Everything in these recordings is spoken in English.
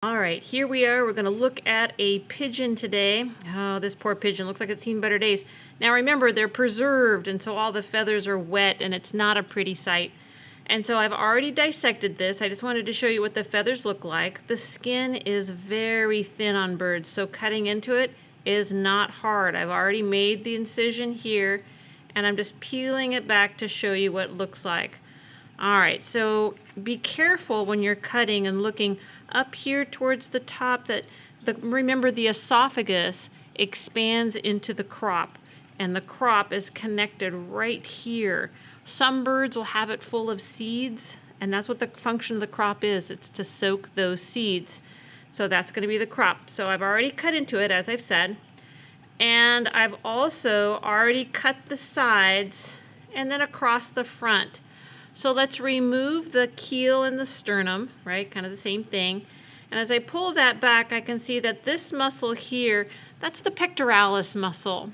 All right, here we are. We're going to look at a pigeon today. Oh, this poor pigeon looks like it's seen better days. Now remember, they're preserved, and so all the feathers are wet, and it's not a pretty sight. And so I've already dissected this. I just wanted to show you what the feathers look like. The skin is very thin on birds, so cutting into it is not hard. I've already made the incision here, and I'm just peeling it back to show you what it looks like. All right, so be careful when you're cutting and looking up here towards the top that remember the esophagus expands into the crop, and the crop is connected right here. Some birds will have it full of seeds, and that's what the function of the crop is. It's to soak those seeds. So that's going to be the crop. So I've already cut into it, as I've said, and I've also already cut the sides and then across the front. So let's remove the keel and the sternum, right? Kind of the same thing. And as I pull that back, I can see that this muscle here, that's the pectoralis muscle.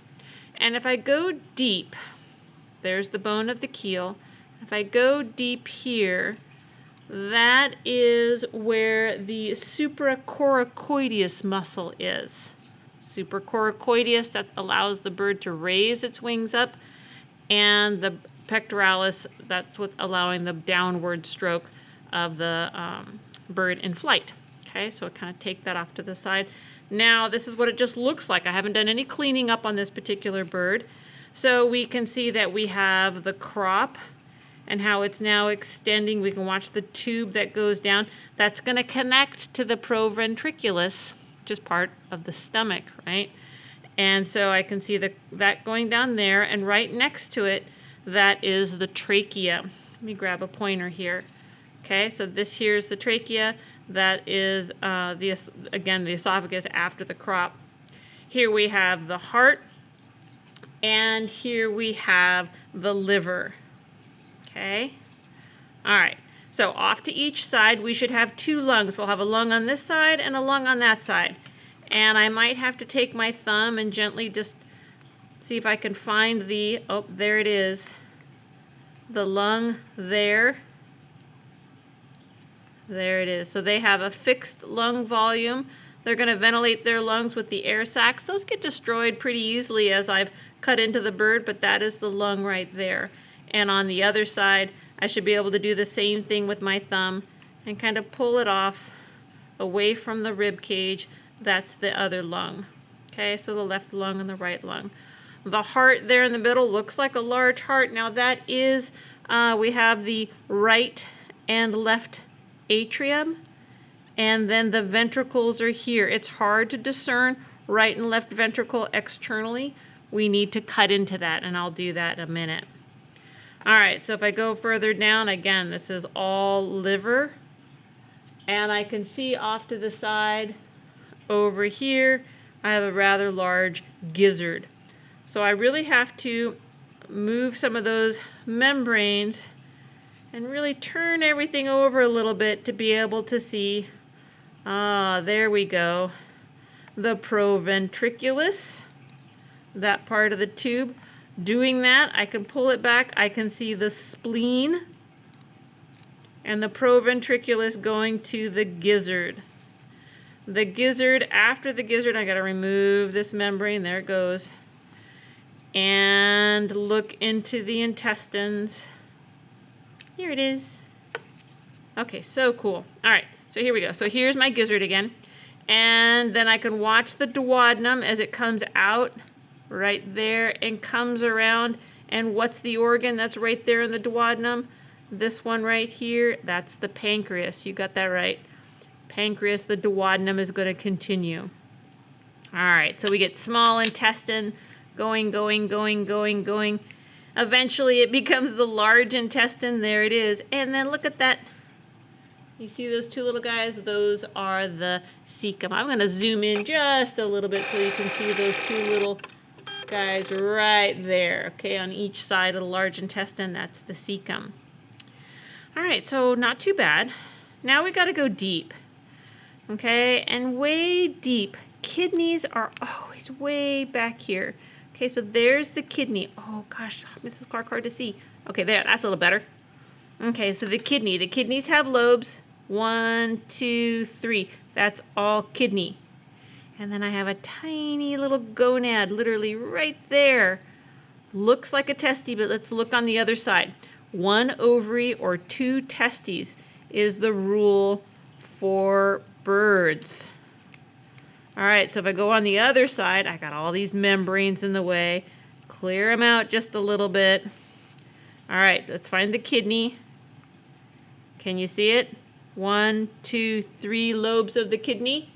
And if I go deep, there's the bone of the keel. If I go deep here, that is where the supracoracoideus muscle is. Supracoracoideus, that allows the bird to raise its wings up, and the pectoralis, that's what's allowing the downward stroke of the bird in flight. Okay, so kind of take that off to the side. Now this is what it just looks like. I haven't done any cleaning up on this particular bird. So we can see that we have the crop and how it's now extending. We can watch the tube that goes down. That's going to connect to the proventriculus, which is part of the stomach, right? And so I can see that going down there, and right next to it, that is the trachea. Let me grab a pointer here. Okay, so this here is the trachea. That is, again, the esophagus after the crop. Here we have the heart, and here we have the liver. Okay, all right. So off to each side, we should have two lungs. We'll have a lung on this side and a lung on that side. And I might have to take my thumb and gently just see if I can find the, oh, there it is, the lung there. There it is. So they have a fixed lung volume. They're going to ventilate their lungs with the air sacs. Those get destroyed pretty easily as I've cut into the bird, but that is the lung right there. And on the other side, I should be able to do the same thing with my thumb and kind of pull it off away from the rib cage. That's the other lung. Okay, so the left lung and the right lung. The heart there in the middle looks like a large heart. Now that is, we have the right and left atrium, and then the ventricles are here. It's hard to discern right and left ventricle externally. We need to cut into that, and I'll do that in a minute. All right, so if I go further down, again, this is all liver, and I can see off to the side over here, I have a rather large gizzard. So I really have to move some of those membranes and really turn everything over a little bit to be able to see, there we go, the proventriculus, that part of the tube. Doing that, I can pull it back, I can see the spleen and the proventriculus going to the gizzard. The gizzard, after the gizzard, I gotta remove this membrane, there it goes, and look into the intestines. Here it is. Okay, so cool. All right, so here we go. So here's my gizzard again. And then I can watch the duodenum as it comes out right there and comes around. And what's the organ that's right there in the duodenum? This one right here, that's the pancreas. You got that right. Pancreas, the duodenum is going to continue. All right, so we get small intestine going. Eventually it becomes the large intestine. There it is. And then look at that. You see those two little guys? Those are the cecum. I'm going to zoom in just a little bit so you can see those two little guys right there. Okay, on each side of the large intestine, that's the cecum. All right, so not too bad. Now we got to go deep. Okay, and way deep. Kidneys are always way back here. Okay, so there's the kidney. Oh gosh, Mrs. Clark, hard to see. Okay, there, that's a little better. Okay, so the kidney. The kidneys have lobes. 1, 2, 3. That's all kidney. And then I have a tiny little gonad literally right there. Looks like a testy, but let's look on the other side. 1 ovary or 2 testes is the rule for birds. All right, so if I go on the other side, I got all these membranes in the way. Clear them out just a little bit. All right, let's find the kidney. Can you see it? 1, 2, 3 lobes of the kidney.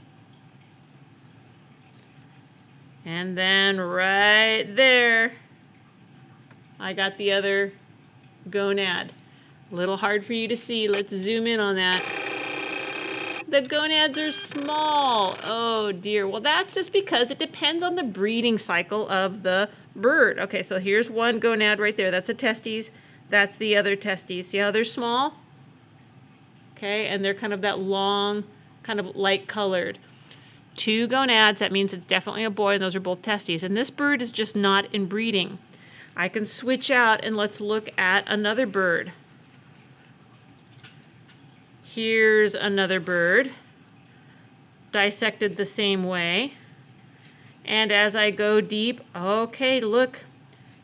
And then right there, I got the other gonad. A little hard for you to see. Let's zoom in on that. The gonads are small. Oh dear. Well, that's just because it depends on the breeding cycle of the bird. Okay, so here's one gonad right there. That's a testes. That's the other testes. See how they're small? Okay, and they're kind of that long, kind of light colored. 2 gonads, that means it's definitely a boy, and those are both testes. And this bird is just not in breeding. I can switch out and let's look at another bird. Here's another bird, dissected the same way. And as I go deep, okay, look,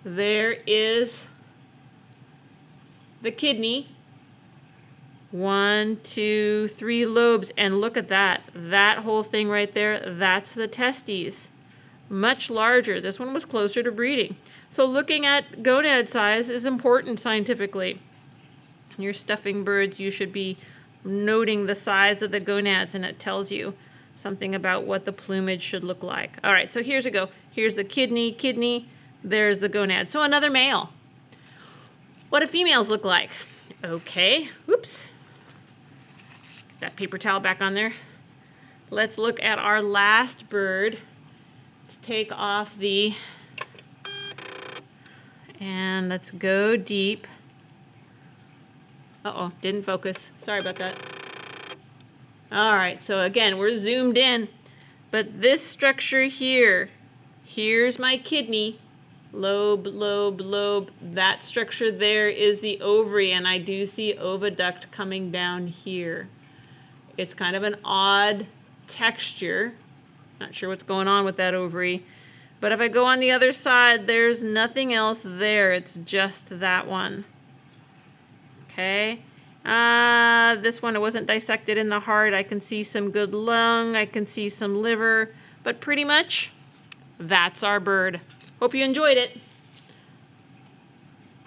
there is the kidney. 1, 2, 3 lobes, and look at that. That whole thing right there, that's the testes. Much larger. This one was closer to breeding. So looking at gonad size is important scientifically. When you're stuffing birds, you should be noting the size of the gonads, and it tells you something about what the plumage should look like. All right, so here's a go. Here's the kidney, there's the gonad. So another male. What do females look like? Okay, whoops. That paper towel back on there. Let's look at our last bird. Let's take off and let's go deep. Uh-oh, didn't focus. Sorry about that. All right, so again, we're zoomed in. But this structure here, here's my kidney. Lobe, lobe, lobe. That structure there is the ovary, and I do see oviduct coming down here. It's kind of an odd texture. Not sure what's going on with that ovary. But if I go on the other side, there's nothing else there. It's just that one. Okay. This one, it wasn't dissected in the heart. I can see some good lung. I can see some liver. But pretty much, that's our bird. Hope you enjoyed it.